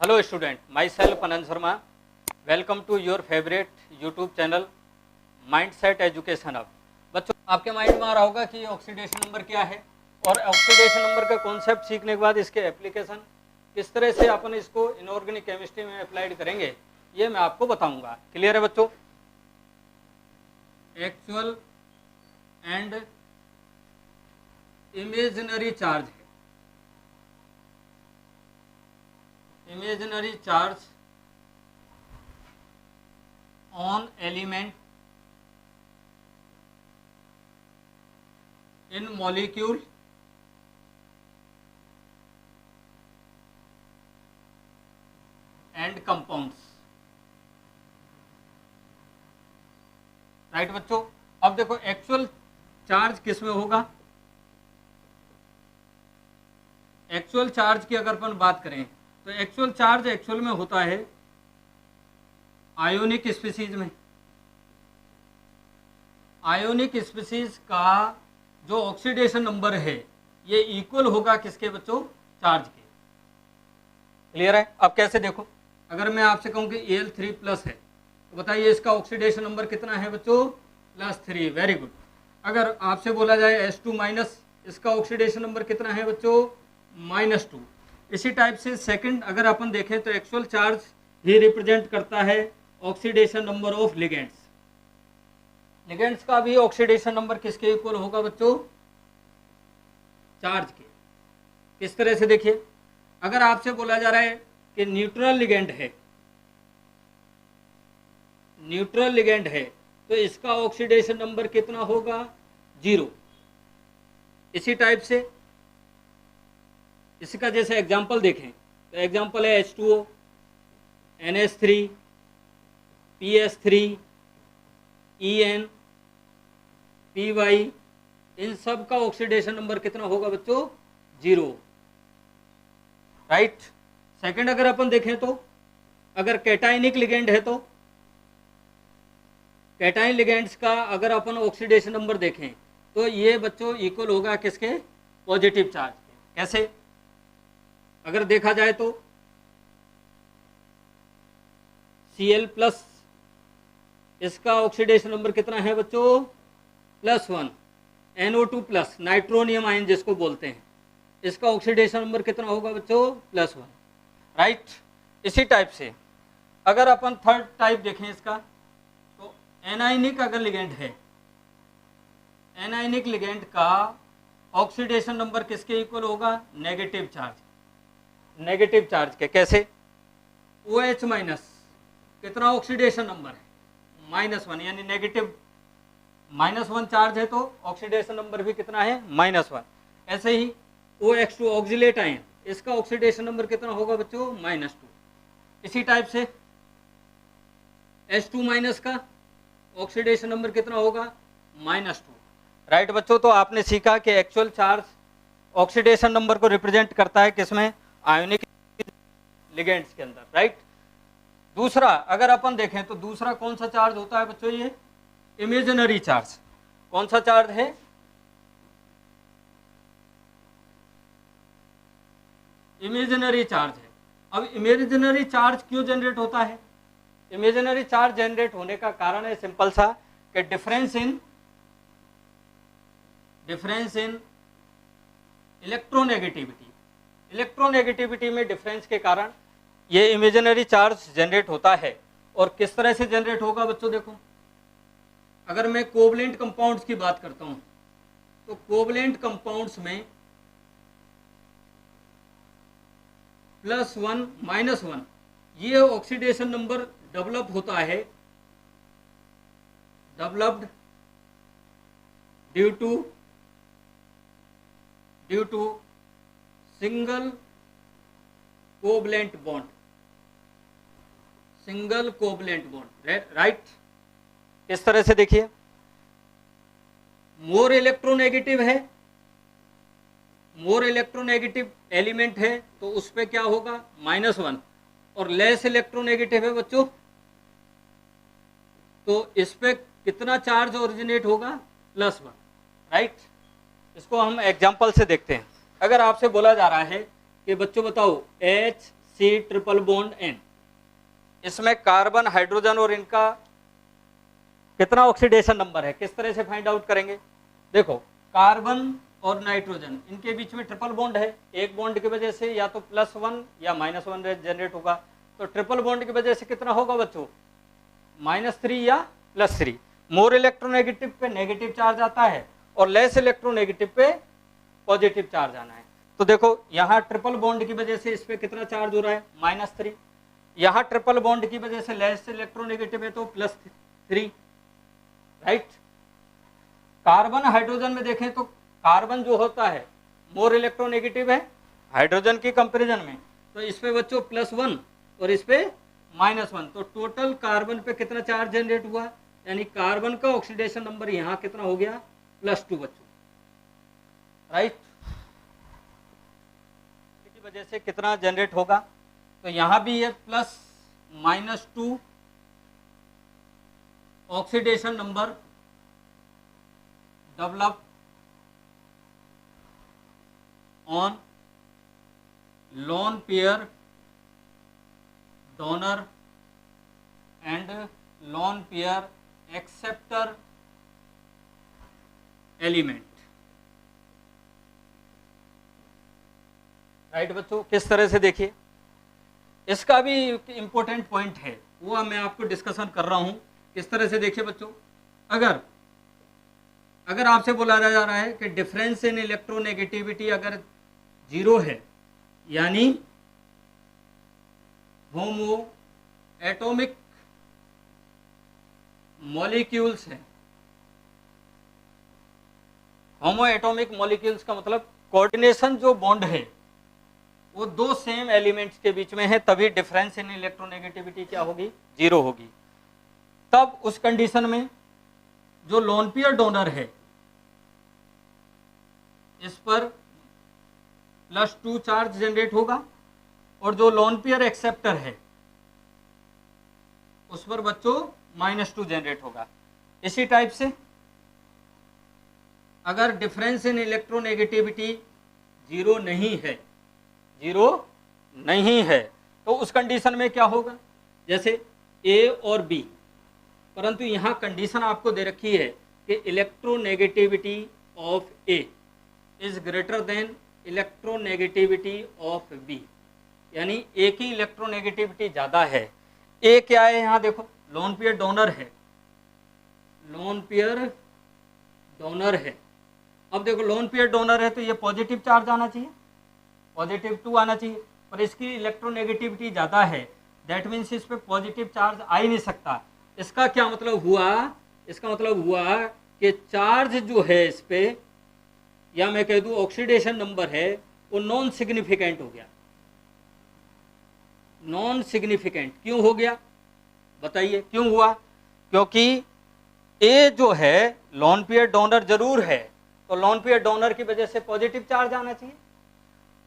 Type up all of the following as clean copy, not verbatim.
Hello student, myself Anand Sharma. Welcome to your favorite YouTube channel Mindset Education Hub. बच्चों आपके mind में आ रहा होगा कि ऑक्सीडेशन नंबर क्या है और ऑक्सीडेशन नंबर का कॉन्सेप्ट सीखने के बाद इसके एप्लीकेशन किस तरह से अपन इसको इनऑर्गेनिक केमिस्ट्री में अप्लाइड करेंगे ये मैं आपको बताऊंगा। क्लियर है बच्चों? एक्चुअल एंड इमेजिनरी चार्ज है, imaginary charge on element in molecule and compounds। Right बच्चों, अब देखो एक्चुअल चार्ज किस में होगा। एक्चुअल चार्ज की अगर अपन बात करें तो एक्चुअल चार्ज एक्चुअल में होता है आयोनिक स्पीसीज में। आयोनिक स्पीसीज का जो ऑक्सीडेशन नंबर है ये इक्वल होगा किसके बच्चों? चार्ज के। क्लियर है? अब कैसे देखो, अगर मैं आपसे कहूं कि Al3 प्लस है तो बताइए इसका ऑक्सीडेशन नंबर कितना है बच्चों? +3। Very good. अगर आपसे बोला जाए H2 माइनस, इसका ऑक्सीडेशन नंबर कितना है बच्चों? -2। इसी टाइप से सेकंड अगर अपन देखें तो एक्चुअल चार्ज ही रिप्रेजेंट करता है oxidation number of ligands. Ligands का भी ऑक्सीडेशन नंबर किसके इक्वल होगा बच्चों? चार्ज के। किस तरह से देखिए, अगर आपसे बोला जा रहा है कि न्यूट्रल लिगेंड है, न्यूट्रल लिगेंड है तो इसका ऑक्सीडेशन नंबर कितना होगा? 0। इसी टाइप से इसका जैसे एग्जाम्पल देखें तो एग्जाम्पल है H2O, NH3, PS3, EN, PY, इन सब का ऑक्सीडेशन नंबर कितना होगा बच्चों? 0। राइट। सेकंड अगर अपन देखें तो अगर कैटाइनिक लिगेंड है तो कैटाइन लिगेंड्स का अगर अपन ऑक्सीडेशन नंबर देखें तो ये बच्चों इक्वल होगा किसके? पॉजिटिव चार्ज के। कैसे अगर देखा जाए तो Cl प्लस, इसका ऑक्सीडेशन नंबर कितना है बच्चों? +1। NO2 प्लस, नाइट्रोनियम आयन जिसको बोलते हैं, इसका ऑक्सीडेशन नंबर कितना होगा बच्चों? +1। राइट। इसी टाइप से अगर अपन थर्ड टाइप देखें इसका तो एनाइनिक अगर लिगेंड है, एनाइनिक लिगेंड का ऑक्सीडेशन नंबर किसके इक्वल होगा? नेगेटिव चार्ज, नेगेटिव चार्ज के। कैसे? OH माइनस, कितना ऑक्सीडेशन नंबर है? -1, यानी नेगेटिव -1 चार्ज है तो ऑक्सीडेशन नंबर भी कितना है? -1। ऐसे ही OX2 ऑक्सिलेट आयन, इसका ऑक्सीडेशन नंबर कितना होगा बच्चों? -2। इसी टाइप से H2 माइनस का ऑक्सीडेशन नंबर कितना होगा? -2। राइट बच्चों, तो आपने सीखा कि एक्चुअल चार्ज ऑक्सीडेशन नंबर को रिप्रेजेंट करता है किसमें? आयोनिक लिगेंड्स के अंदर। राइट। दूसरा अगर अपन देखें तो दूसरा कौन सा चार्ज होता है बच्चों? ये इमेजिनरी चार्ज। कौन सा चार्ज है? इमेजिनरी चार्ज है। अब इमेजिनरी चार्ज क्यों जनरेट होता है? इमेजिनरी चार्ज जनरेट होने का कारण है सिंपल सा कि डिफरेंस इन इलेक्ट्रोनेगेटिविटी। इलेक्ट्रोनेगेटिविटी में डिफरेंस के कारण ये इमेजिनरी चार्ज जनरेट होता है। और किस तरह से जनरेट होगा बच्चों? देखो, अगर मैं कोवलेंट कंपाउंड्स की बात करता हूं तो कोवलेंट कंपाउंड्स में +1 -1 ये ऑक्सीडेशन नंबर डेवलप होता है, developed due to single covalent bond, single covalent bond. Right. इस तरह से देखिए, मोर इलेक्ट्रोनेगेटिव है, मोर इलेक्ट्रोनेगेटिव एलिमेंट है तो उस पर क्या होगा? -1। और लेस इलेक्ट्रोनेगेटिव है बच्चों तो इस पे कितना चार्ज ओरिजिनेट होगा? +1। राइट। इसको हम एग्जाम्पल से देखते हैं। अगर आपसे बोला जा रहा है कि बच्चों बताओ C ट्रिपल बॉन्ड N। इसमें कार्बन, हाइड्रोजन और इनका कितना ऑक्सीडेशन नंबर है, किस तरह से फाइंड आउट करेंगे? देखो, कार्बन और नाइट्रोजन इनके बीच में ट्रिपल बॉन्ड है, एक बॉन्ड की वजह से या तो +1 या -1 जनरेट होगा, तो ट्रिपल बॉन्ड की वजह से कितना होगा बच्चों? -3 या +3। मोर इलेक्ट्रोनेगेटिव पे नेगेटिव चार्ज आता है और लेस इलेक्ट्रोनेगेटिव पे पॉजिटिव चार्ज आना है। तो देखो यहाँ ट्रिपल बॉन्ड की वजह से इस पे कितना चार्ज हो रहा है? -3। यहाँ ट्रिपल बॉन्ड की वजह से लेस इलेक्ट्रोनेगेटिव है तो +3, राइट। कार्बन हाइड्रोजन में देखें तो कार्बन जो होता है मोर इलेक्ट्रोनेगेटिव है हाइड्रोजन की कंपैरिजन में, तो इस पे बच्चों +1 और इस पे -1, तो टोटल कार्बन पे कितना चार्ज जनरेट हुआ? यानी कार्बन का ऑक्सीडेशन नंबर यहाँ कितना हो गया? +2 बच्चों, राइट। की वजह से कितना जनरेट होगा? तो यहाँ भी ये +-2 oxidation number develop on lone pair donor and lone pair acceptor element, right बच्चों। किस तरह से देखिए, इसका भी इंपॉर्टेंट पॉइंट है, वो मैं आपको डिस्कशन कर रहा हूं। किस तरह से देखिए बच्चों, अगर आपसे बोला जा रहा है कि डिफरेंस इन इलेक्ट्रोनेगेटिविटी अगर 0 है, यानी होमो एटॉमिक मॉलिक्यूल्स हैं। होमो एटॉमिक मॉलिक्यूल्स का मतलब कोऑर्डिनेशन जो बॉन्ड है वो दो सेम एलिमेंट्स के बीच में है, तभी डिफरेंस इन इलेक्ट्रोनेगेटिविटी क्या होगी? 0 होगी। तब उस कंडीशन में जो लोन पेयर डोनर है इस पर +2 चार्ज जनरेट होगा और जो लोन पेयर एक्सेप्टर है उस पर बच्चों -2 जनरेट होगा। इसी टाइप से अगर डिफरेंस इन इलेक्ट्रोनेगेटिविटी 0 नहीं है तो उस कंडीशन में क्या होगा? जैसे A और B, परंतु यहाँ कंडीशन आपको दे रखी है कि electronegativity of A is greater than electronegativity of B, यानी A की इलेक्ट्रोनेगेटिविटी ज़्यादा है। A क्या है? यहाँ देखो, लोन पेयर डोनर है, लोन पेयर डोनर है। अब देखो लोन पेयर डोनर है तो ये पॉजिटिव चार्ज आना चाहिए, +2 आना चाहिए, पर इसकी इलेक्ट्रोनेगेटिविटी ज़्यादा है, दैट मीन्स इस पे पॉजिटिव चार्ज आ ही नहीं सकता। इसका क्या मतलब हुआ? इसका मतलब हुआ कि चार्ज जो है इस पे, या मैं कह दूं ऑक्सीडेशन नंबर है, वो नॉन सिग्निफिकेंट हो गया। नॉन सिग्निफिकेंट क्यों हो गया बताइए? क्यों हुआ? क्योंकि ए जो है लोन पेयर डोनर जरूर है, तो लोन पेयर डोनर की वजह से पॉजिटिव चार्ज आना चाहिए।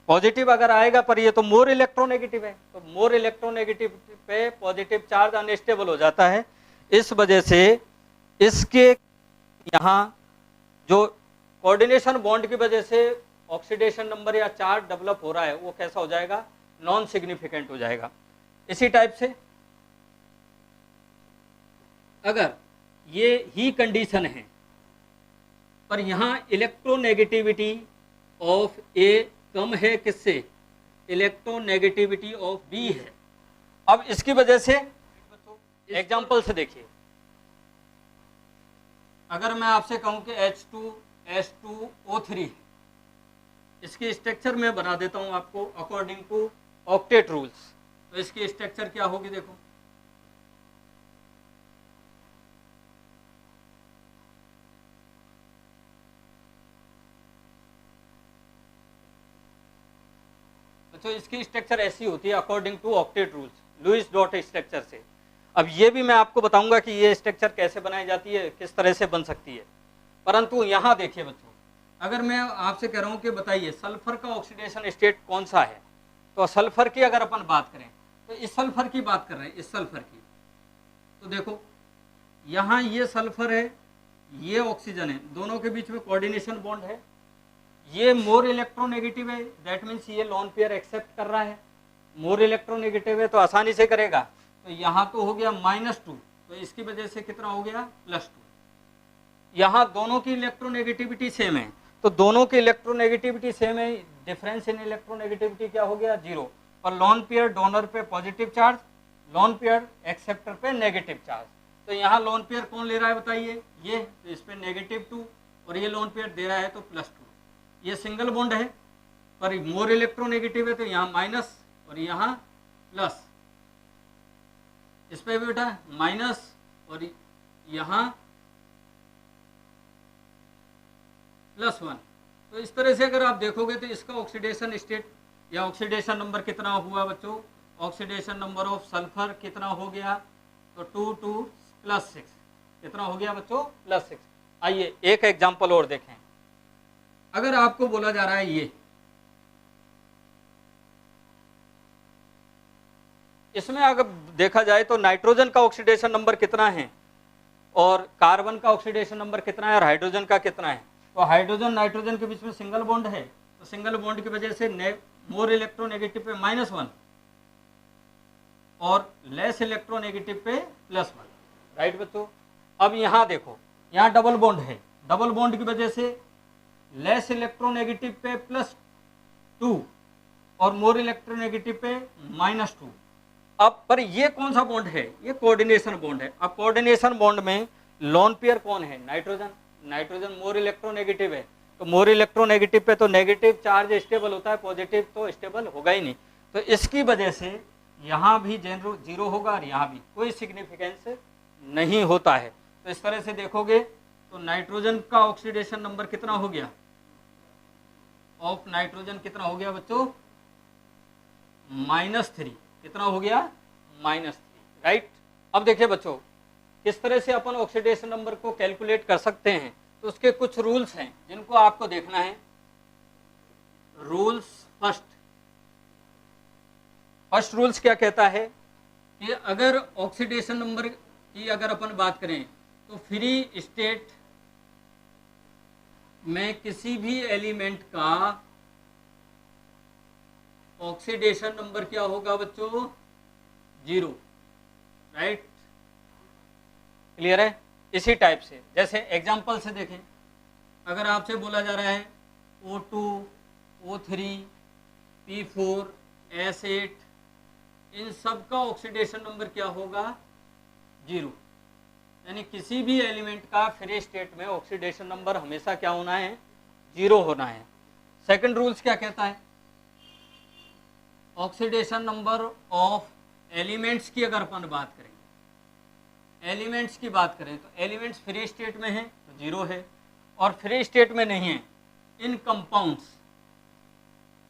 पॉजिटिव अगर आएगा, पर ये तो मोर इलेक्ट्रोनेगेटिव है, तो मोर इलेक्ट्रोनेगेटिव पे पॉजिटिव चार्ज अनस्टेबल हो जाता है। इस वजह से इसके यहाँ जो कोऑर्डिनेशन बॉन्ड की वजह से ऑक्सीडेशन नंबर या चार्ज डेवलप हो रहा है वो कैसा हो जाएगा? नॉन सिग्निफिकेंट हो जाएगा। इसी टाइप से अगर ये ही कंडीशन है पर यहाँ इलेक्ट्रोनेगेटिविटी ऑफ ए कम है, किससे? इलेक्ट्रोनेगेटिविटी ऑफ बी है। अब इसकी वजह से एग्जांपल से देखिए, अगर मैं आपसे कहूं कि H2S2O3, इसकी स्ट्रक्चर मैं बना देता हूं आपको अकॉर्डिंग टू ऑक्टेट रूल्स। तो इसकी स्ट्रक्चर क्या होगी? देखो, तो इसकी स्ट्रक्चर ऐसी होती है according to octet rules, Lewis dot structure से। अब ये भी मैं आपको बताऊंगा कि ये स्ट्रक्चर कैसे बनाई जाती है, किस तरह से बन सकती है। परंतु यहाँ देखिए बच्चों, अगर मैं आपसे कह रहा हूँ कि बताइए सल्फर का ऑक्सीडेशन स्टेट कौन सा है, तो सल्फर की अगर अपन बात करें तो इस सल्फर की बात कर रहे हैं, इस सल्फर की। तो देखो यहाँ ये सल्फर है, ये ऑक्सीजन है, दोनों के बीच में कोऑर्डिनेशन बॉन्ड है। ये मोर इलेक्ट्रोनेगेटिव है, दैट मीन्स ये लोन पेयर एक्सेप्ट कर रहा है, मोर इलेक्ट्रोनेगेटिव है तो आसानी से करेगा। तो यहाँ तो हो गया -2, तो इसकी वजह से कितना हो गया +2। यहाँ दोनों की इलेक्ट्रोनेगेटिविटी सेम है, तो दोनों की इलेक्ट्रोनेगेटिविटी सेम है, डिफरेंस इन इलेक्ट्रोनेगेटिविटी क्या हो गया 0। और लोन पेयर डोनर पे positive charge, lone pair acceptor पे नेगेटिव चार्ज। तो यहाँ लोन पेयर कौन ले रहा है बताइए, ये, तो इस पे -2 और ये लोन पेयर दे रहा है तो +2। ये सिंगल बॉन्ड है पर मोर इलेक्ट्रोनेगेटिव है तो यहाँ माइनस और यहाँ प्लस, इस पे भी बेटा माइनस और यहाँ +1। तो इस तरह से अगर आप देखोगे तो इसका ऑक्सीडेशन स्टेट या ऑक्सीडेशन नंबर कितना हुआ बच्चों, ऑक्सीडेशन नंबर ऑफ सल्फर कितना हो गया, तो 2 + 6 कितना हो गया बच्चों +6। आइए एक एग्जांपल और देखें। अगर आपको बोला जा रहा है ये, इसमें अगर देखा जाए तो नाइट्रोजन का ऑक्सीडेशन नंबर कितना है और कार्बन का ऑक्सीडेशन नंबर कितना है और हाइड्रोजन का कितना है। तो हाइड्रोजन नाइट्रोजन के बीच में सिंगल बॉन्ड है, तो सिंगल बॉन्ड की वजह से मोर इलेक्ट्रोनेगेटिव पे -1 और लेस इलेक्ट्रोनेगेटिव पे +1, राइट बच्चों। अब यहाँ देखो, यहाँ डबल बॉन्ड है, डबल बॉन्ड की वजह से लेस इलेक्ट्रोनेगेटिव पे +2 और मोर इलेक्ट्रोनेगेटिव पे -2। अब पर ये कौन सा बॉन्ड है, ये कोऑर्डिनेशन बॉन्ड है। अब कोऑर्डिनेशन बॉन्ड में लोन पेयर कौन है, नाइट्रोजन। नाइट्रोजन मोर इलेक्ट्रोनेगेटिव है, तो मोर इलेक्ट्रोनेगेटिव पे तो नेगेटिव चार्ज स्टेबल होता है, पॉजिटिव तो स्टेबल होगा ही नहीं। तो इसकी वजह से यहाँ भी 0 होगा और यहाँ भी कोई सिग्निफिकेंस नहीं होता है। तो इस तरह से देखोगे तो नाइट्रोजन का ऑक्सीडेशन नंबर कितना हो गया, ऑफ नाइट्रोजन कितना हो गया बच्चों -3, कितना हो गया -3, राइट। अब देखिए बच्चों किस तरह से अपन ऑक्सीडेशन नंबर को कैलकुलेट कर सकते हैं, तो उसके कुछ रूल्स हैं जिनको आपको देखना है। रूल्स फर्स्ट रूल्स क्या कहता है कि अगर ऑक्सीडेशन नंबर की अगर अपन बात करें तो फ्री स्टेट में किसी भी एलिमेंट का ऑक्सीडेशन नंबर क्या होगा बच्चों 0, राइट, क्लियर है। इसी टाइप से जैसे एग्जांपल से देखें, अगर आपसे बोला जा रहा है O2, O3, P4, S8, इन सब का ऑक्सीडेशन नंबर क्या होगा 0, यानी किसी भी एलिमेंट का फ्री स्टेट में ऑक्सीडेशन नंबर हमेशा क्या होना है 0 होना है। सेकंड रूल्स क्या कहता है, ऑक्सीडेशन नंबर ऑफ एलिमेंट्स की अगर अपन बात करें, एलिमेंट्स की बात करें तो एलिमेंट्स फ्री स्टेट में है तो 0 है, और फ्री स्टेट में नहीं है इन कंपाउंड्स।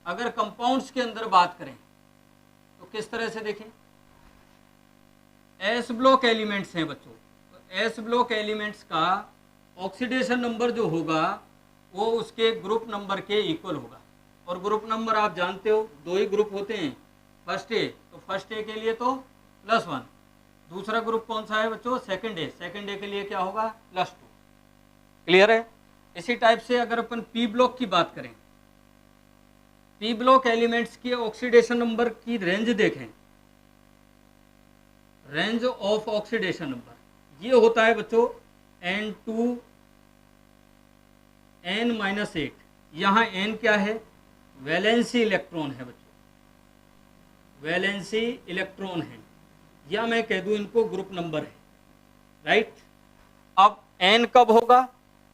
अगर कंपाउंड्स के अंदर बात करें तो किस तरह से देखें, एस ब्लॉक एलिमेंट्स हैं बच्चों, तो एस ब्लॉक एलिमेंट्स का ऑक्सीडेशन नंबर जो होगा वो उसके ग्रुप नंबर के इक्वल होगा। और ग्रुप नंबर आप जानते हो 2 ही ग्रुप होते हैं, फर्स्ट ए, तो फर्स्ट ए के लिए तो +1, दूसरा ग्रुप कौन सा है बच्चों सेकंड ए, सेकंड ए के लिए क्या होगा +2, क्लियर है। इसी टाइप से अगर अपन पी ब्लॉक की बात करें, पी ब्लॉक एलिमेंट्स की ऑक्सीडेशन नंबर की रेंज देखें, रेंज ऑफ ऑक्सीडेशन नंबर ये होता है बच्चों N2 N-8। यहाँ N क्या है, वैलेंसी इलेक्ट्रॉन है बच्चों, वैलेंसी इलेक्ट्रॉन है, या मैं कह दूं इनको ग्रुप नंबर है, राइट। अब N कब होगा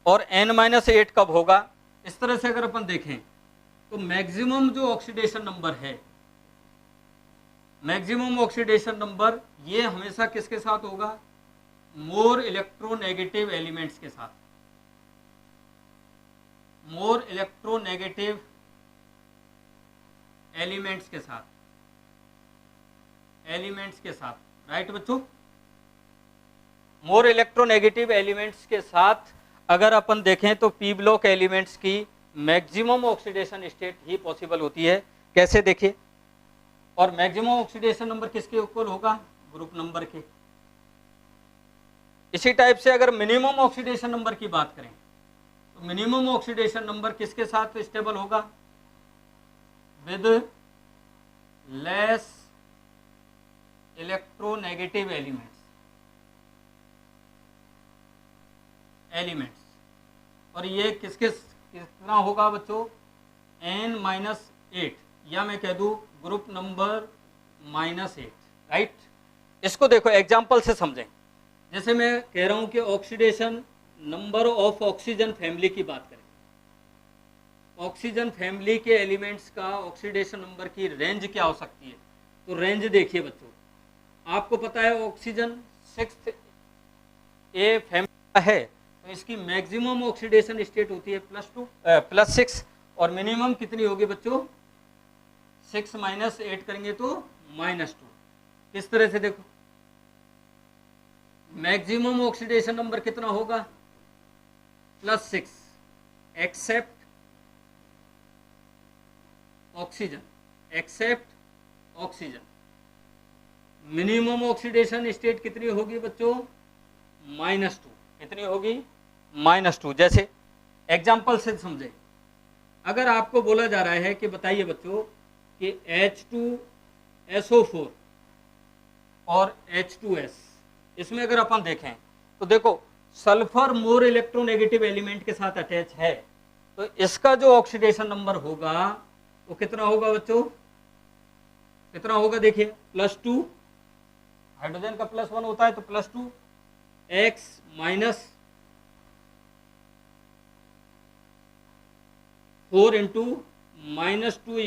और N-8 कब होगा, इस तरह से अगर अपन देखें तो मैक्सिमम जो ऑक्सीडेशन नंबर है, मैक्सिमम ऑक्सीडेशन नंबर ये हमेशा किसके साथ होगा, मोर इलेक्ट्रोनेगेटिव एलिमेंट्स के साथ, मोर इलेक्ट्रोनेगेटिव एलिमेंट्स के साथ, एलिमेंट्स के साथ, राइट बच्चों। मोर इलेक्ट्रोनेगेटिव एलिमेंट्स के साथ अगर अपन देखें तो पी ब्लॉक एलिमेंट्स की मैक्सिमम ऑक्सीडेशन स्टेट ही पॉसिबल होती है। कैसे देखिए, और मैक्सिमम ऑक्सीडेशन नंबर किसके इक्वल होगा, ग्रुप नंबर के। इसी टाइप से अगर मिनिमम ऑक्सीडेशन नंबर की बात करें तो मिनिमम ऑक्सीडेशन नंबर किसके साथ स्टेबल होगा, विद लेस इलेक्ट्रोनेगेटिव एलिमेंट्स और ये कितना होगा बच्चों, n-8, या मैं कह दूं ग्रुप नंबर -8, राइट। इसको देखो एग्जाम्पल से समझें। जैसे मैं कह रहा हूं कि oxidation number of oxygen family की बात करें, ऑक्सीजन फैमिली के एलिमेंट्स का ऑक्सीडेशन नंबर की रेंज क्या हो सकती है। तो रेंज देखिए बच्चों, आपको पता है ऑक्सीजन 6th A फैमिली का है, तो इसकी मैक्सिमम ऑक्सीडेशन स्टेट होती है +6 और मिनिमम कितनी होगी बच्चों, 6 - 8 करेंगे तो -2। किस तरह से देखो, मैक्सिमम ऑक्सीडेशन नंबर कितना होगा, +6 except oxygen. Minimum oxidation state कितनी होगी बच्चों, -2। कितनी होगी, -2। जैसे एग्जाम्पल से समझे, अगर आपको बोला जा रहा है कि बताइए बच्चों कि H2SO4 और H2S, इसमें अगर अपन देखें तो देखो सल्फर मोर इलेक्ट्रोनेगेटिव एलिमेंट के साथ अटैच है, तो इसका जो ऑक्सीडेशन नंबर होगा वो कितना होगा बच्चों, कितना होगा, देखिए +2, हाइड्रोजन का +1 होता है तो +2 x - 4 × -2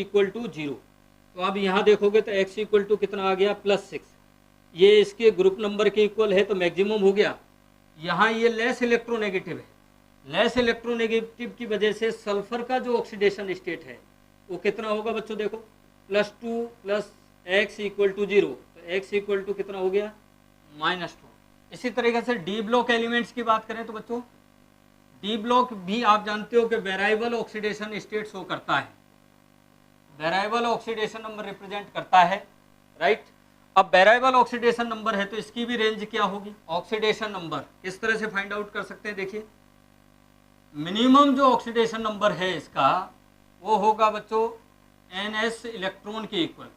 = 0। तो अब यहाँ देखोगे तो x = कितना आ गया, +6। ये इसके ग्रुप नंबर के इक्वल है तो मैक्सिमम हो गया। यहाँ ये लेस इलेक्ट्रोनेगेटिव है, लेस इलेक्ट्रोनेगेटिव की वजह से सल्फर का जो ऑक्सीडेशन स्टेट है वो कितना होगा बच्चों, देखो +2 + x = 0, तो x = कितना हो गया, -2। इसी तरीके से डी ब्लॉक एलिमेंट्स की बात करें तो बच्चों डी ब्लॉक भी आप जानते हो कि वेरिएबल ऑक्सीडेशन स्टेट शो करता है, वेरिएबल ऑक्सीडेशन नंबर रिप्रेजेंट करता है, राइट। अब वेरिएबल ऑक्सीडेशन नंबर है तो इसकी भी रेंज क्या होगी, ऑक्सीडेशन नंबर किस तरह से फाइंड आउट कर सकते हैं, देखिए मिनिमम जो ऑक्सीडेशन नंबर है इसका वो होगा बच्चों NS इलेक्ट्रॉन के इक्वल,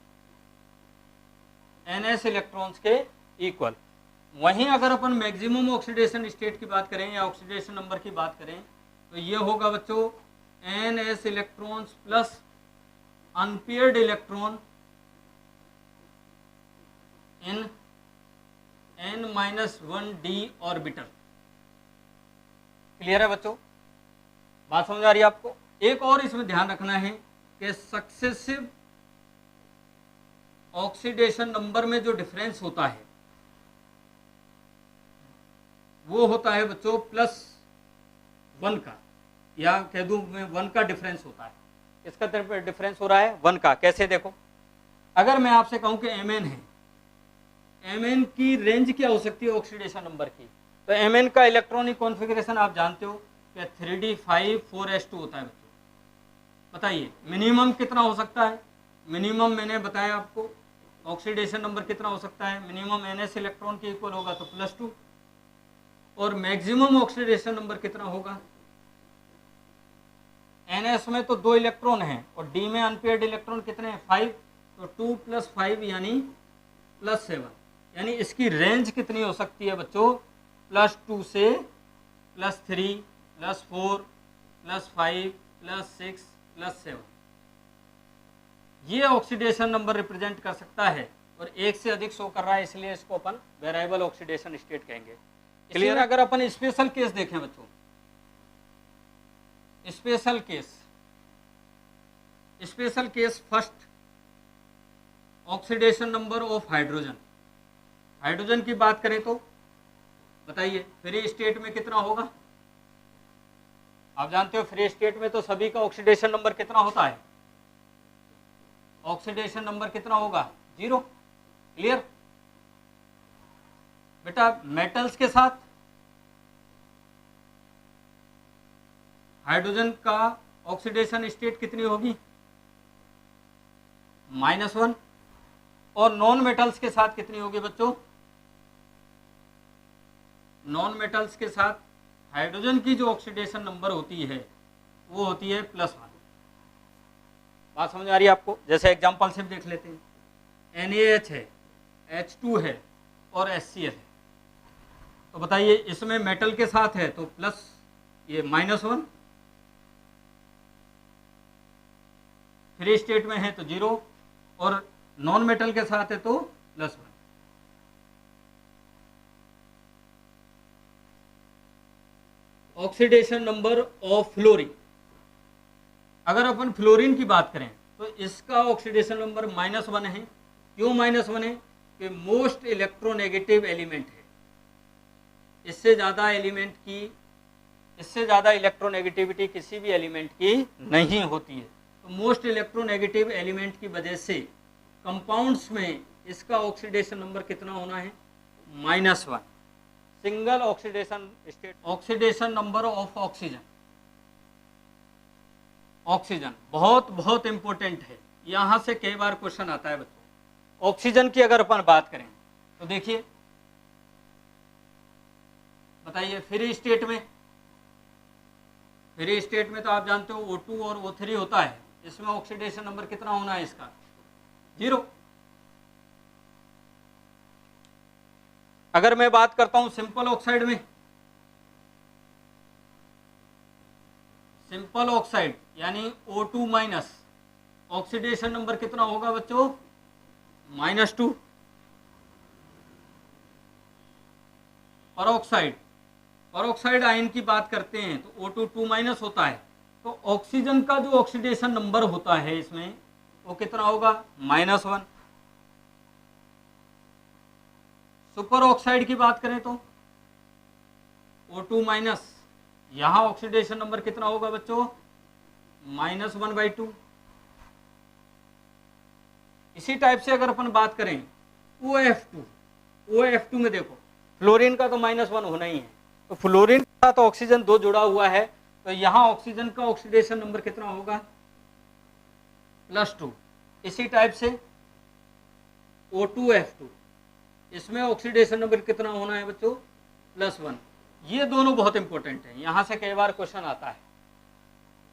NS इलेक्ट्रॉन्स के इक्वल। वहीं अगर अपन मैक्सिमम ऑक्सीडेशन स्टेट की बात करें या ऑक्सीडेशन नंबर की बात करें तो ये होगा बच्चों NS electrons plus unpaired electron in n-1d orbital. Clear है बच्चों, बात समझ आ रही है आपको। एक और इसमें ध्यान रखना है कि सक्सेसिव ऑक्सीडेशन नंबर में जो डिफरेंस होता है वो होता है बच्चों +1 का, या कह दूं मैं 1 का डिफरेंस होता है। इसका डिफरेंस हो रहा है 1 का। कैसे देखो, अगर मैं आपसे कहूं कि Mn है, Mn की रेंज क्या हो सकती है ऑक्सीडेशन नंबर की, तो Mn का इलेक्ट्रॉनिक कॉन्फ़िगरेशन आप जानते हो कि 3d5 4s2 होता है बच्चों। बताइए मिनिमम कितना हो सकता है, मिनिमम मैंने बताया आपको ऑक्सीडेशन नंबर कितना हो सकता है, मिनिमम NS इलेक्ट्रॉन के इक्वल होगा तो +2, और मैक्सिमम ऑक्सीडेशन नंबर कितना होगा, NS में तो 2 इलेक्ट्रॉन हैं और D में अनपेयर्ड इलेक्ट्रॉन कितने हैं, 5, तो 2 + 5 यानी +7, यानी इसकी रेंज कितनी हो सकती है बच्चों, +2 से +3 +4 +5 +6 +7। ये ऑक्सीडेशन नंबर रिप्रेजेंट कर सकता है और एक से अधिक शो कर रहा है, इसलिए इसको अपन वेरिएबल ऑक्सीडेशन स्टेट कहेंगे। क्लियर। अगर अपन स्पेशल केस देखें बच्चों, special case first oxidation number of hydrogen की बात करें तो बताइए फ्री स्टेट में कितना होगा, आप जानते हो फ्री स्टेट में तो सभी का ऑक्सीडेशन नंबर कितना होता है, ऑक्सीडेशन नंबर कितना होगा, 0। क्लियर बेटा। मेटल्स के साथ हाइड्रोजन का ऑक्सीडेशन स्टेट कितनी होगी, -1, और नॉन मेटल्स के साथ कितनी होगी बच्चों, नॉन मेटल्स के साथ हाइड्रोजन की जो ऑक्सीडेशन नंबर होती है वो होती है +1। बात समझ आ रही है आपको। जैसे एग्जांपल से देख लेते हैं, NaH है, H2 है और HCl है। तो बताइए इसमें मेटल के साथ है तो प्लस, ये -1, फ्री स्टेट में है तो 0 और नॉन मेटल के साथ है तो +1। ऑक्सीडेशन नंबर ऑफ फ्लोरीन, अगर अपन फ्लोरीन की बात करें तो इसका ऑक्सीडेशन नंबर -1 है। क्यों -1 है? कि मोस्ट इलेक्ट्रोनेगेटिव एलिमेंट है। इससे ज़्यादा इलेक्ट्रोनेगेटिविटी किसी भी एलिमेंट की नहीं होती है। तो मोस्ट इलेक्ट्रोनेगेटिव एलिमेंट की वजह से कंपाउंड्स में इसका ऑक्सीडेशन नंबर कितना होना है? -1। Single oxidation state. Oxidation number of oxygen, oxygen बहुत बहुत इंपॉर्टेंट है, यहां से कई बार क्वेश्चन आता है बच्चों। ऑक्सीजन की अगर अपन बात करें तो देखिए, बताइए फ्री स्टेट में तो आप जानते हो O2 और O3 होता है, इसमें ऑक्सीडेशन नंबर कितना होना है इसका? 0। अगर मैं बात करता हूं सिंपल ऑक्साइड में, सिंपल ऑक्साइड यानी O2-, ऑक्सीडेशन नंबर कितना होगा बच्चों? -2। परऑक्साइड आयन की बात करते हैं तो O2 2- होता है, तो ऑक्सीजन का जो ऑक्सीडेशन नंबर होता है इसमें वो कितना होगा? -1। सुपर ऑक्साइड की बात करें तो O2-, यहां ऑक्सीडेशन नंबर कितना होगा बच्चों? -1/2। इसी टाइप से अगर अपन बात करें OF2 में देखो, फ्लोरीन का तो -1 होना ही है, तो फ्लोरीन के साथ ऑक्सीजन 2 जुड़ा हुआ है, तो यहां ऑक्सीजन का ऑक्सीडेशन नंबर कितना होगा? +2। इसी टाइप से O2F2, इसमें ऑक्सीडेशन नंबर कितना होना है बच्चों? +1। ये दोनों बहुत इंपॉर्टेंट है, यहां से कई बार क्वेश्चन आता है,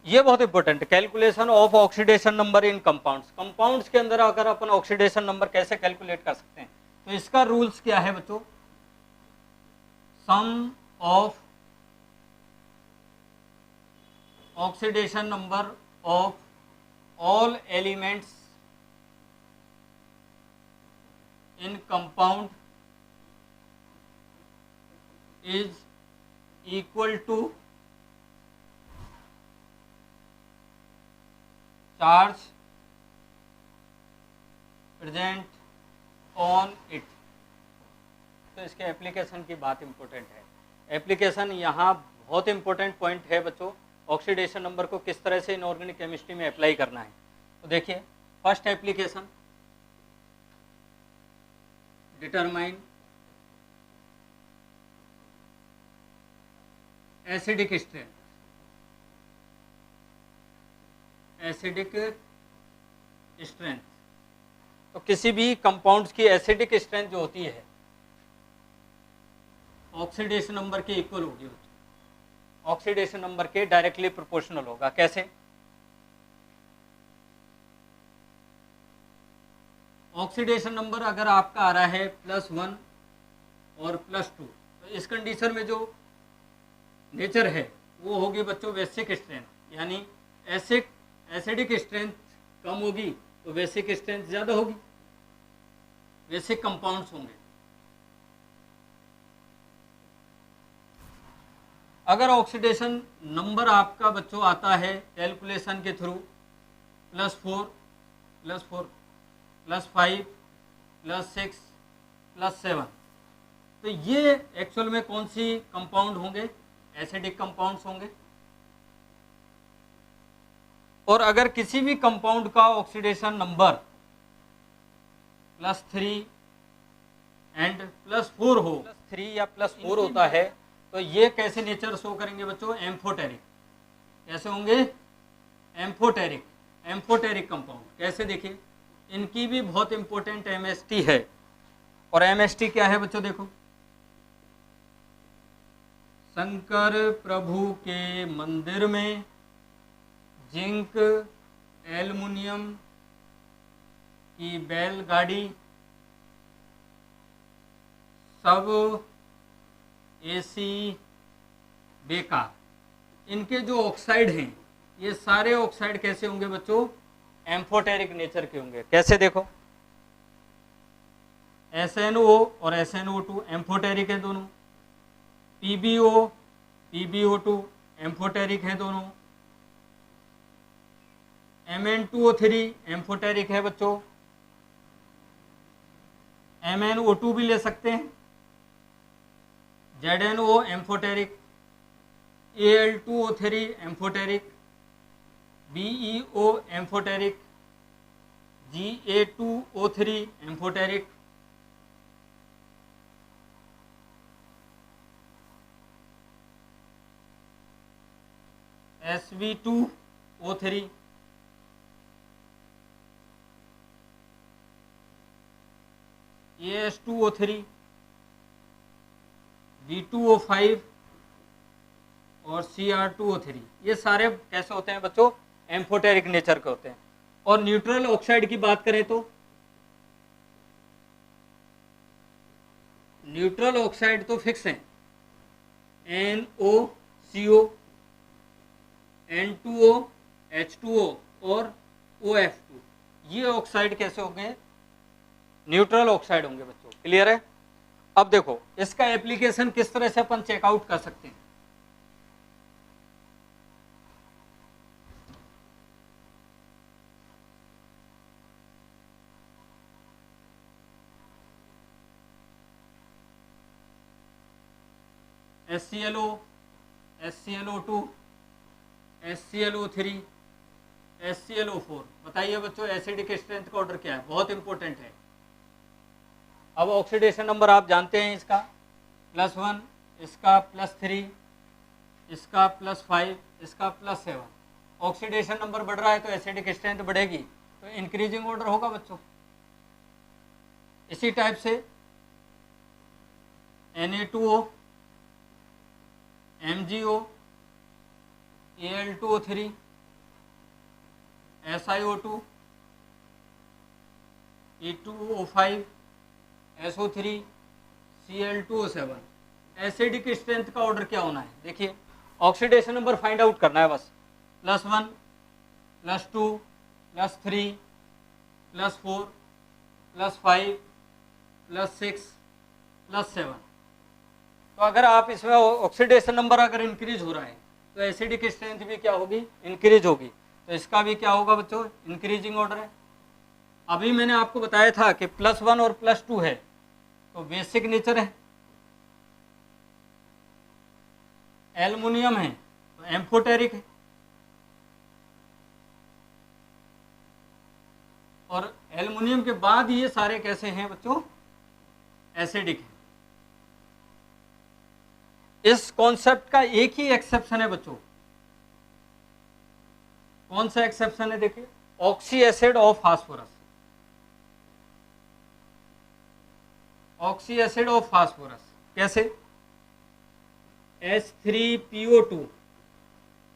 ये बहुत important. Calculation of oxidation number in compounds, compounds के अंदर अगर अपन ऑक्सीडेशन नंबर कैसे कैलकुलेट कर सकते हैं, तो इसका रूल्स क्या है बच्चों? Sum of oxidation number of all elements in compound is equal to charge present on it. तो इसके एप्लीकेशन की बात इंपॉर्टेंट है। एप्लीकेशन यहाँ बहुत इंपॉर्टेंट पॉइंट है बच्चों, ऑक्सीडेशन नंबर को किस तरह से इनऑर्गेनिक केमिस्ट्री में अप्लाई करना है। तो देखिए, first application, determine acidic strength. Acidic strength, तो किसी भी कंपाउंड्स की एसिडिक स्ट्रेंथ जो होती है ऑक्सीडेशन नंबर के इक्वल होगी, ऑक्सीडेशन नंबर के डायरेक्टली प्रोपोर्शनल होगा। कैसे? ऑक्सीडेशन नंबर अगर आपका आ रहा है +1 और +2, तो इस कंडीशन में जो नेचर है वो होगी बच्चों बेसिक स्ट्रेंथ, यानी एसिडिक स्ट्रेंथ कम होगी तो बेसिक स्ट्रेंथ ज़्यादा होगी, बेसिक कंपाउंड्स होंगे। अगर ऑक्सीडेशन नंबर आपका बच्चों आता है कैलकुलेशन के थ्रू +4, +5, +6, +7, तो ये एक्चुअल में कौन सी कंपाउंड होंगे? एसिडिक कंपाउंड्स होंगे। और अगर किसी भी कंपाउंड का ऑक्सीडेशन नंबर +3 एंड +4 हो, +3 या +4 होता है, तो ये कैसे नेचर शो करेंगे बच्चों? एम्फोटेरिक। कैसे होंगे? Amphoteric compound. कैसे? देखिए, इनकी भी बहुत इंपॉर्टेंट MST है, और MST क्या है बच्चों? देखो, शंकर प्रभु के मंदिर में जिंक, एल्युमिनियम कि बैलगाड़ी सब एसी बेकार, इनके जो ऑक्साइड हैं ये सारे ऑक्साइड कैसे होंगे बच्चों, एम्फोटेरिक नेचर के होंगे। कैसे देखो, SNO और SNO2 एम्फोटेरिक है दोनों, PbO PbO2 एम्फोटेरिक है दोनों, Mn2O3 एम्फोटेरिक है बच्चों, MnO2 भी ले सकते हैं, ZnO amphoteric, Al2O3 amphoteric, BeO amphoteric, Ga2O3 amphoteric, Sv2O3, As2O3, V2O5 और Cr2O3, ये सारे कैसे होते हैं बच्चों, एम्फोटेरिक नेचर के होते हैं। और न्यूट्रल ऑक्साइड की बात करें तो न्यूट्रल ऑक्साइड तो फिक्स हैं, NOCO, N2O, H2O और OF2, ये ऑक्साइड कैसे होंगे, न्यूट्रल ऑक्साइड होंगे बच्चों। क्लियर है। अब देखो इसका एप्लीकेशन किस तरह से अपन चेकआउट कर सकते हैं। HClO, HClO2, HClO3, HClO4, बताइए बच्चों एसिडिक स्ट्रेंथ का ऑर्डर क्या है, बहुत इंपॉर्टेंट है। अब ऑक्सीडेशन नंबर आप जानते हैं इसका +1, इसका +3, इसका +5, इसका +7। ऑक्सीडेशन नंबर बढ़ रहा है तो एसिडिक स्ट्रेंथ बढ़ेगी, तो इंक्रीजिंग ऑर्डर होगा बच्चों। इसी टाइप से Na2O, MgO, Al2O3, SiO2, E2O5, SO3, Cl2O7, acidic strength का ऑर्डर क्या होना है। देखिए ऑक्सीडेशन नंबर फाइंड आउट करना है बस, +1, +2, +3, +4, +5, +6, +7। तो अगर आप इसमें ऑक्सीडेशन नंबर अगर इंक्रीज हो रहा है तो एसिडिक स्ट्रेंथ भी क्या होगी, इंक्रीज होगी। तो इसका भी क्या होगा बच्चों, इंक्रीजिंग ऑर्डर है। अभी मैंने आपको बताया था कि +1 और +2 है तो बेसिक नेचर है, एल्युमिनियम है तो एम्फोटेरिक है, और एल्युमिनियम के बाद ये सारे कैसे हैं बच्चों, एसिडिक है। इस कॉन्सेप्ट का एक ही एक्सेप्शन है बच्चों, कौन सा एक्सेप्शन है, देखिए oxy acid of phosphorus, oxy acid of phosphorus कैसे, H3PO2,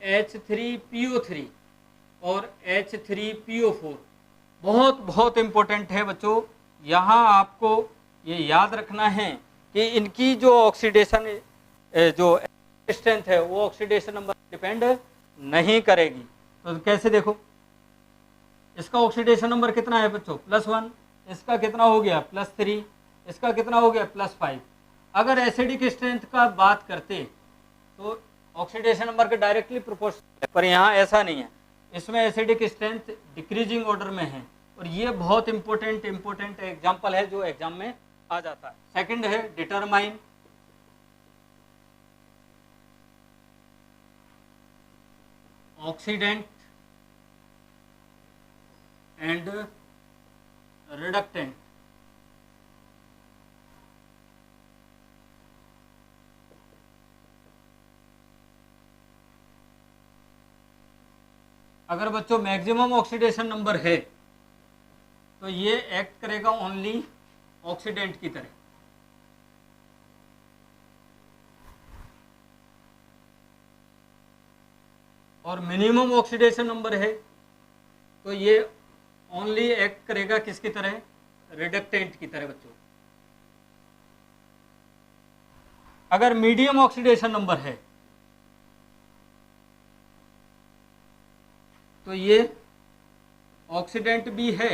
H3PO3 और H3PO4, बहुत बहुत इंपॉर्टेंट है बच्चों। यहाँ आपको ये याद रखना है कि इनकी जो ऑक्सीडेशन जो स्ट्रेंथ है वो ऑक्सीडेशन नंबर डिपेंड नहीं करेगी। तो कैसे देखो, इसका ऑक्सीडेशन नंबर कितना है बच्चों, +1, इसका कितना हो गया +3, इसका कितना हो गया +5। अगर एसिडिक स्ट्रेंथ का बात करते तो ऑक्सीडेशन नंबर के डायरेक्टली प्रोपोर्शनल है, पर यहाँ ऐसा नहीं है, इसमें एसिडिक स्ट्रेंथ डिक्रीजिंग ऑर्डर में है। और ये बहुत इंपॉर्टेंट एग्जाम्पल है जो एग्जाम में आ जाता है। सेकंड है डिटरमाइन ऑक्सीडेंट एंड रिडक्टेंट। अगर बच्चों मैक्सिमम ऑक्सीडेशन नंबर है तो ये एक्ट करेगा ओनली ऑक्सीडेंट की तरह, और मिनिमम ऑक्सीडेशन नंबर है तो ये ओनली एक्ट करेगा किसकी तरह, रिडक्टेंट की तरह बच्चों। अगर मीडियम ऑक्सीडेशन नंबर है तो ये ऑक्सीडेंट भी है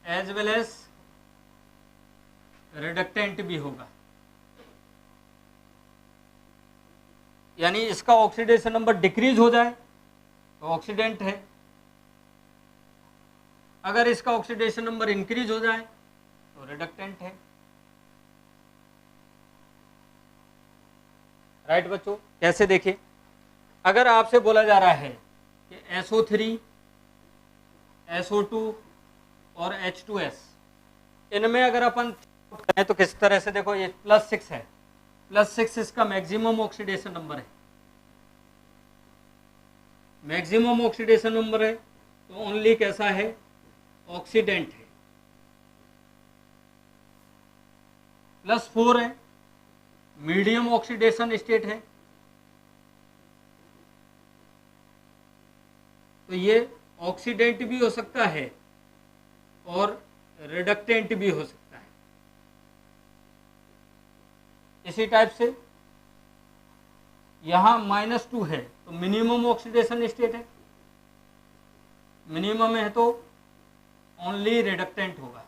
एज वेल एज रिडक्टेंट भी होगा, यानी इसका ऑक्सीडेशन नंबर डिक्रीज हो जाए तो ऑक्सीडेंट है, अगर इसका ऑक्सीडेशन नंबर इंक्रीज हो जाए तो रिडक्टेंट है। राइट बच्चों, कैसे देखिए, अगर आपसे बोला जा रहा है कि SO3, SO2 और H2S, इनमें अगर अपन करें तो किस तरह से देखो, ये +6 है, +6 इसका मैक्सिमम ऑक्सीडेशन नंबर है, मैक्सिमम ऑक्सीडेशन नंबर है तो ओनली कैसा है, ऑक्सीडेंट है। +4 है, मीडियम ऑक्सीडेशन स्टेट है, तो ये ऑक्सीडेंट भी हो सकता है और रिडक्टेंट भी हो सकता है। इसी टाइप से यहां -2 है तो मिनिमम ऑक्सीडेशन स्टेट है, मिनिमम है तो ओनली रिडक्टेंट होगा।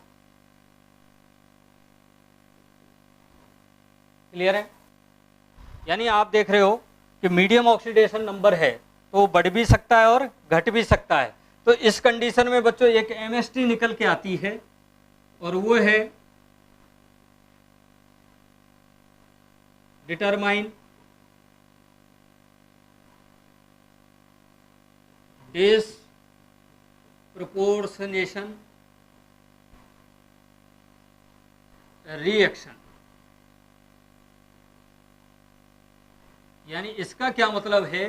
क्लियर है, यानी आप देख रहे हो कि मीडियम ऑक्सीडेशन नंबर है तो बढ़ भी सकता है और घट भी सकता है। तो इस कंडीशन में बच्चों एक MST निकल के आती है और वो है डिटरमाइन डिसप्रपोर्शनेशन रिएक्शन। यानी इसका क्या मतलब है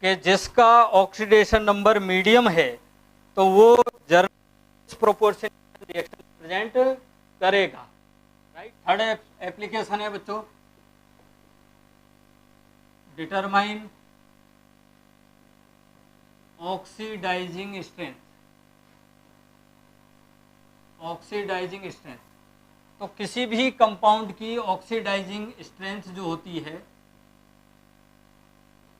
कि जिसका ऑक्सीडेशन नंबर मीडियम है तो वो डिसप्रपोर्शनेशन रिएक्शन प्रेजेंट करेगा। राइट, थर्ड एप्लीकेशन है बच्चों determine oxidising strength. Oxidising strength, तो किसी भी कंपाउंड की ऑक्सीडाइजिंग स्ट्रेंथ जो होती है,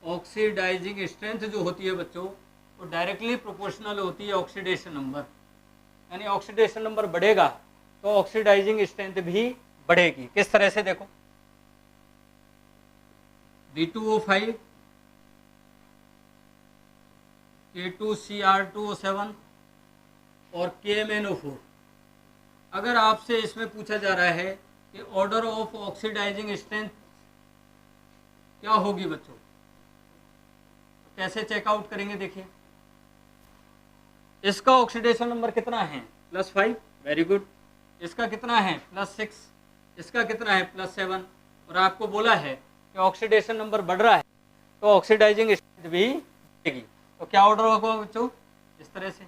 ऑक्सीडाइजिंग स्ट्रेंथ जो होती है बच्चों, वो डायरेक्टली प्रोपोर्शनल होती है ऑक्सीडेशन नंबर। यानी ऑक्सीडेशन नंबर बढ़ेगा तो ऑक्सीडाइजिंग स्ट्रेंथ भी बढ़ेगी। किस तरह से देखो, B2O5, K2Cr2O7 और KMnO4। अगर आपसे इसमें पूछा जा रहा है कि ऑर्डर ऑफ ऑक्सीडाइजिंग स्ट्रेंथ क्या होगी बच्चों, तो कैसे चेकआउट करेंगे, देखिए इसका ऑक्सीडेशन नंबर कितना है, +5, वेरी गुड। इसका कितना है, +6, इसका कितना है, +7, और आपको बोला है कि ऑक्सीडेशन नंबर बढ़ रहा है तो ऑक्सीडाइजिंग स्ट्रेंथ भी बढ़ेगी। तो क्या ऑर्डर होगा बच्चों, इस तरह से।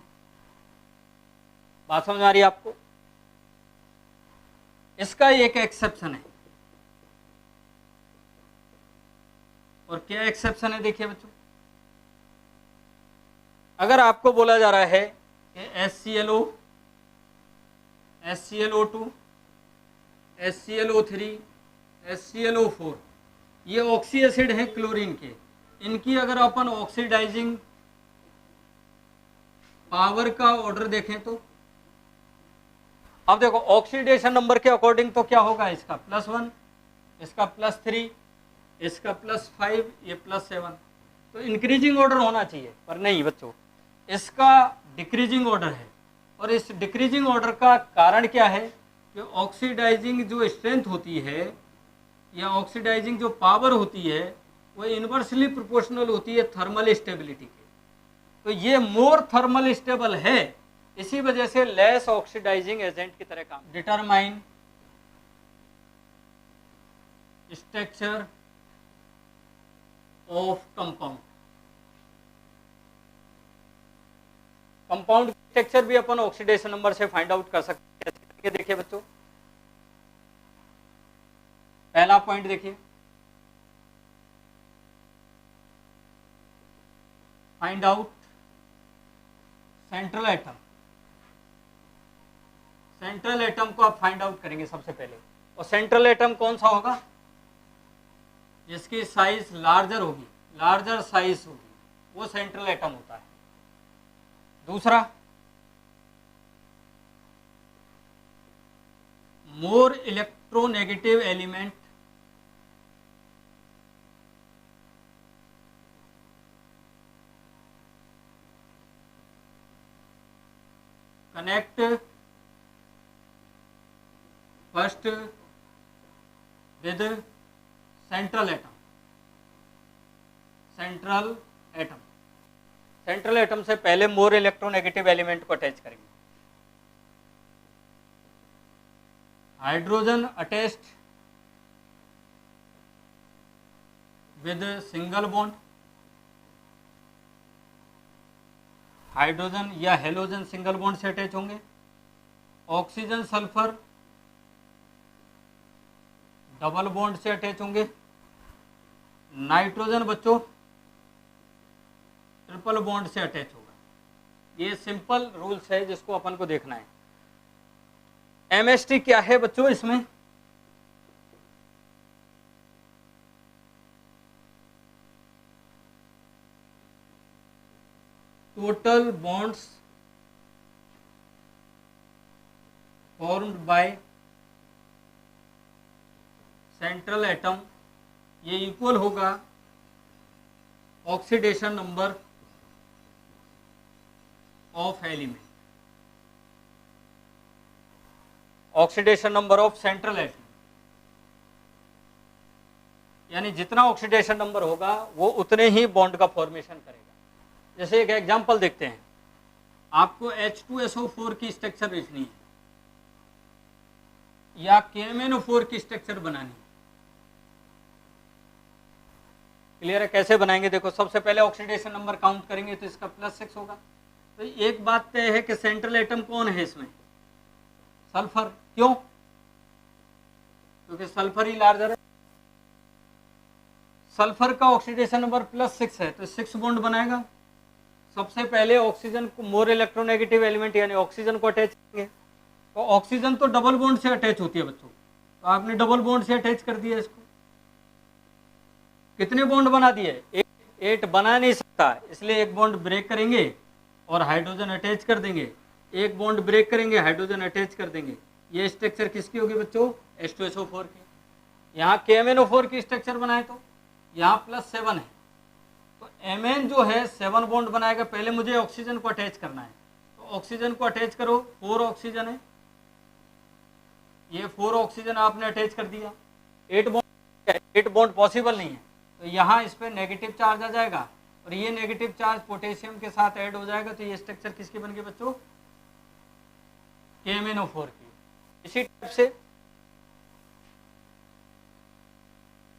बात समझ आ रही है आपको। इसका एक एक्सेप्शन है, और क्या एक्सेप्शन है देखिए बच्चों, अगर आपको बोला जा रहा है कि HClO, HClO2, HClO3, HClO4 ये ऑक्सी एसिड है क्लोरीन के, इनकी अगर अपन ऑक्सीडाइजिंग पावर का ऑर्डर देखें तो अब देखो ऑक्सीडेशन नंबर के अकॉर्डिंग तो क्या होगा, इसका +1, इसका +3, इसका +5, ये +7, तो इंक्रीजिंग ऑर्डर होना चाहिए, पर नहीं बच्चों, इसका डिक्रीजिंग ऑर्डर है। और इस डिक्रीजिंग ऑर्डर का कारण क्या है कि ऑक्सीडाइजिंग जो स्ट्रेंथ होती है या ऑक्सीडाइजिंग जो पावर होती है वो इन्वर्सली प्रोपोर्शनल होती है थर्मल स्टेबिलिटी के। तो ये मोर थर्मल स्टेबल है, इसी वजह से लेस ऑक्सीडाइजिंग एजेंट की तरह काम। Determine structure of compound. Compound structure भी अपन ऑक्सीडेशन नंबर से फाइंड आउट कर सकते हैं। देखिए बच्चों, पहला पॉइंट देखिए, find out central atom, central atom को आप फाइंड आउट करेंगे सबसे पहले। और सेंट्रल एटम कौन सा होगा? जिसकी साइज लार्जर होगी, लार्जर साइज होगी, वो सेंट्रल एटम होता है। दूसरा, more electronegative element connect first with central atom, central atom, central atom से पहले मोर इलेक्ट्रोनेगेटिव एलिमेंट को अटैच करेंगे। Hydrogen attached with single bond, hydrogen या हेलोजन सिंगल बॉन्ड से अटैच होंगे। ऑक्सीजन सल्फर डबल बॉन्ड से अटैच होंगे। Nitrogen बच्चों ट्रिपल बॉन्ड से अटैच होगा। ये सिंपल रूल्स है जिसको अपन को देखना है। एमएसटी क्या है बच्चों? इसमें total bonds formed by central atom, ये इक्वल होगा oxidation number of element, oxidation number of central atom. यानी जितना ऑक्सीडेशन नंबर होगा वो उतने ही बॉन्ड का फॉर्मेशन करेगा। जैसे एक एग्जांपल देखते हैं, आपको H2SO4 की स्ट्रक्चर लिखनी है या KMnO4 की स्ट्रक्चर बनानी है। क्लियर है? कैसे बनाएंगे? देखो, सबसे पहले ऑक्सीडेशन नंबर काउंट करेंगे तो इसका +6 होगा। तो एक बात तय है कि सेंट्रल एटम कौन है इसमें? सल्फर। क्यों? क्योंकि सल्फर ही लार्जर है। सल्फर का ऑक्सीडेशन नंबर +6 है तो 6 बॉन्ड बनाएगा। सबसे पहले ऑक्सीजन को, मोर इलेक्ट्रोनेगेटिव एलिमेंट यानी ऑक्सीजन को अटैच करेंगे। तो ऑक्सीजन तो डबल बॉन्ड से अटैच होती है बच्चों, तो आपने डबल बॉन्ड से अटैच कर दिया इसको। कितने बॉन्ड बना दिए? 8 बना नहीं सकता, इसलिए एक बॉन्ड ब्रेक करेंगे और हाइड्रोजन अटैच कर देंगे। एक बॉन्ड ब्रेक करेंगे, हाइड्रोजन अटैच कर देंगे। ये स्ट्रक्चर किसकी होगी बच्चों? H2SO4 की। यहाँ KMnO4 की स्ट्रक्चर बनाए तो यहाँ +7 है, तो Mn जो है 7 बॉन्ड बनाएगा। पहले मुझे ऑक्सीजन को अटैच करना है, तो ऑक्सीजन को अटैच करो। 4 ऑक्सीजन है, ये 4 ऑक्सीजन आपने अटैच कर दिया। 8 बॉन्ड पॉसिबल नहीं है, तो यहाँ इस पर नेगेटिव चार्ज आ जाएगा और ये नेगेटिव चार्ज पोटेशियम के साथ ऐड हो जाएगा। तो ये स्ट्रक्चर किसकी बन गई बच्चों? KMnO4 की। इसी टाइप से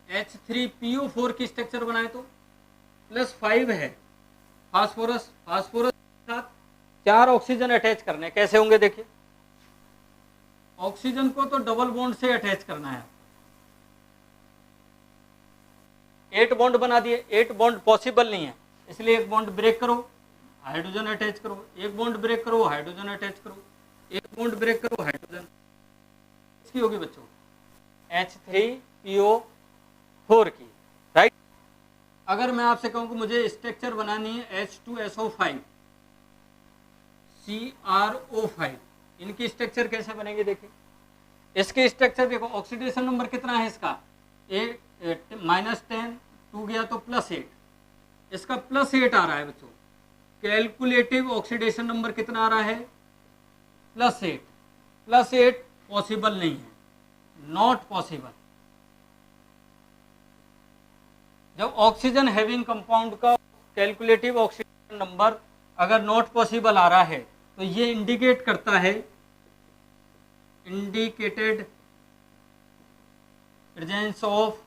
H3PO4 की स्ट्रक्चर बनाए तो +5 है, फास्फोरस, फास्फोरस के साथ 4 ऑक्सीजन अटैच करने। कैसे होंगे देखिए, ऑक्सीजन को तो डबल बॉन्ड से अटैच करना है। 8 बॉन्ड बना दिए। 8 बॉन्ड पॉसिबल नहीं है, इसलिए एक बॉन्ड ब्रेक करो, हाइड्रोजन अटैच करो। एक बॉन्ड ब्रेक करो, हाइड्रोजन अटैच करो। एक बॉन्ड ब्रेक करो, हाइड्रोजन। इसकी होगी बच्चों H3PO4 की, राइट। अगर मैं आपसे कहूं कि मुझे स्ट्रक्चर बनानी है H2SO5 CrO5, इनकी स्ट्रक्चर कैसे बनेगी देखिए। इसकी स्ट्रक्चर देखो, ऑक्सीडेशन नंबर कितना है इसका? -10, 2 गया तो +8, इसका +8 आ रहा है बच्चों। कैलकुलेटिव ऑक्सीडेशन नंबर कितना आ रहा है? +8। +8 पॉसिबल नहीं है, नॉट पॉसिबल। जब ऑक्सीजन हैविंग कंपाउंड का कैलकुलेटिव ऑक्सीडेशन नंबर अगर नॉट पॉसिबल आ रहा है तो ये इंडिकेट करता है, इंडिकेटेड प्रेजेंस ऑफ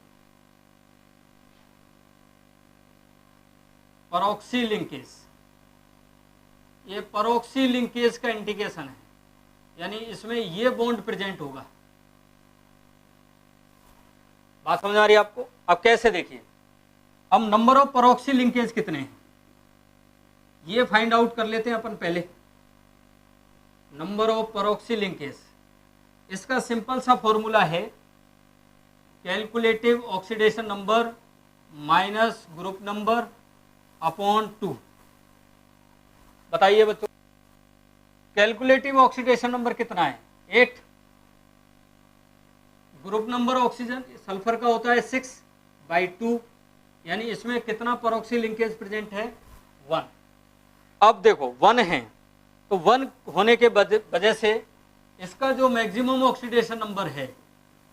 परऑक्सी लिंकेज। ये परऑक्सी लिंकेज का इंडिकेशन है, यानी इसमें ये बॉन्ड प्रेजेंट होगा। बात समझ आ रही है आपको? अब कैसे देखिए, अब नंबर ऑफ परऑक्सी लिंकेज कितने हैं? ये फाइंड आउट कर लेते हैं अपन पहले, नंबर ऑफ परऑक्सी लिंकेज। इसका सिंपल सा फॉर्मूला है calculative oxidation number minus group number upon 2। बताइए बच्चों, कैलकुलेटिव ऑक्सीडेशन नंबर कितना है? 8। ग्रुप नंबर ऑक्सीजन सल्फर का होता है 6/2, यानी इसमें कितना परऑक्सी लिंकेज प्रेजेंट है? 1। अब देखो 1 है तो 1 होने के वजह से इसका जो मैक्सिमम ऑक्सीडेशन नंबर है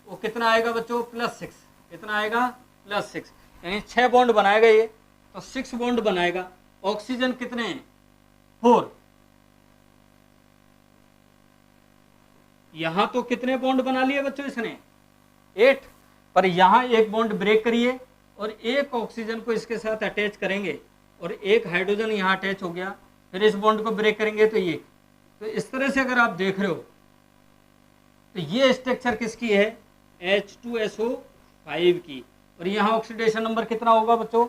वो कितना आएगा बच्चों? +6। कितना आएगा? +6, यानी 6 बॉन्ड बनाएगा ये, तो 6 बॉन्ड बनाएगा। ऑक्सीजन कितने हैं? 4। यहां तो कितने बॉन्ड बना लिए बच्चों इसने? 8। पर यहां एक बॉन्ड ब्रेक करिए और एक ऑक्सीजन को इसके साथ अटैच करेंगे और एक हाइड्रोजन यहां अटैच हो गया, फिर इस बॉन्ड को ब्रेक करेंगे तो ये, तो इस तरह से अगर आप देख रहे हो तो ये स्ट्रक्चर किसकी है? H2SO5 की। और यहाँ ऑक्सीडेशन नंबर कितना होगा बच्चों?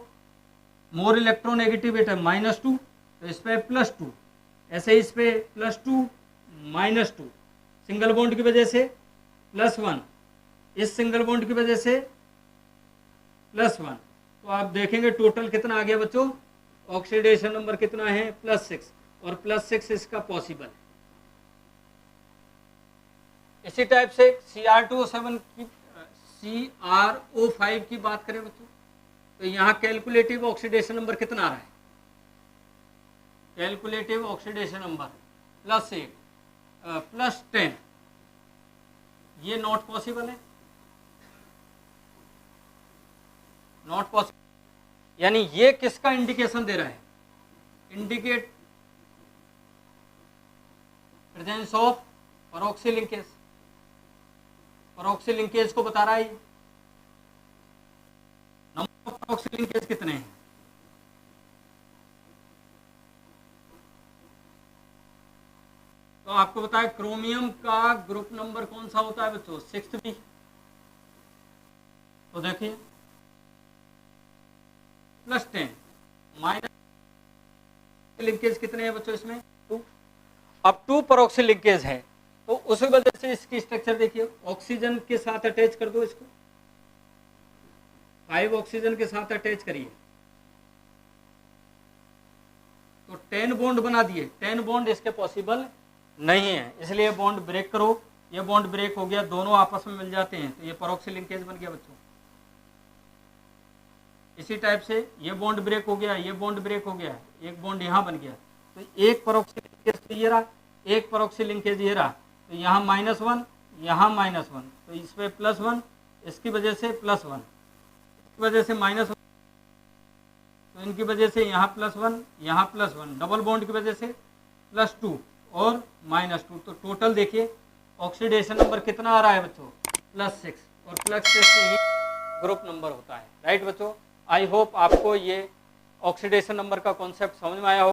मोर इलेक्ट्रोनेगेटिव है -2, तो इस पे +2, ऐसे इस पे +2 -2, सिंगल बॉन्ड की वजह से +1, इस सिंगल बॉन्ड की वजह से +1, तो आप देखेंगे टोटल कितना आ गया बच्चों? ऑक्सीडेशन नंबर कितना है? +6, और +6 इसका पॉसिबल है। इसी टाइप से CR2O7 की CRO5 की बात करें बच्चों, तो यहाँ कैलकुलेटिव ऑक्सीडेशन नंबर कितना आ रहा है? कैलकुलेटिव ऑक्सीडेशन नंबर +8 +10, ये नॉट पॉसिबल है, नॉट पॉसिबल। यानी ये किसका इंडिकेशन दे रहा है? Indicate presence of परऑक्सी linkage. परऑक्सी linkage को बता रहा है। नंबर ऑफ परऑक्सी लिंकेज कितने हैं? तो आपको बताया क्रोमियम का ग्रुप नंबर कौन सा होता है बच्चों? 6B। तो देखिए +10 माइनस लिंकेज कितने हैं बच्चों इसमें? 2। अब 2 परऑक्सी लिंकेज है तो उस वजह से इसकी स्ट्रक्चर देखिए, ऑक्सीजन के साथ अटैच कर दो इसको, 5 ऑक्सीजन के साथ अटैच करिए तो 10 बॉन्ड बना दिए। 10 बॉन्ड इसके पॉसिबल नहीं है, इसलिए बॉन्ड ब्रेक करो। ये बॉन्ड ब्रेक हो गया, दोनों आपस में मिल जाते हैं तो ये परऑक्सी लिंकेज बन गया बच्चों। इसी टाइप से ये बॉन्ड ब्रेक हो गया, ये बॉन्ड ब्रेक हो गया, एक बॉन्ड यहाँ बन गया, तो एक परऑक्सी लिंकेज तो ये रहा, एक परऑक्सी लिंकेज ये रहा, तो यहाँ -1, यहाँ -1, तो इस पर +1, इसकी वजह से +1, इसकी वजह से -1, तो इनकी वजह से यहाँ +1, यहाँ +1, डबल बॉन्ड की वजह से +2 और -2, तो टोटल देखिए ऑक्सीडेशन नंबर कितना आ रहा है बच्चों? +6, और +6 ही ग्रुप नंबर होता है। राइट बच्चों, आई होप आपको ये ऑक्सीडेशन नंबर का कॉन्सेप्ट समझ में आया हो।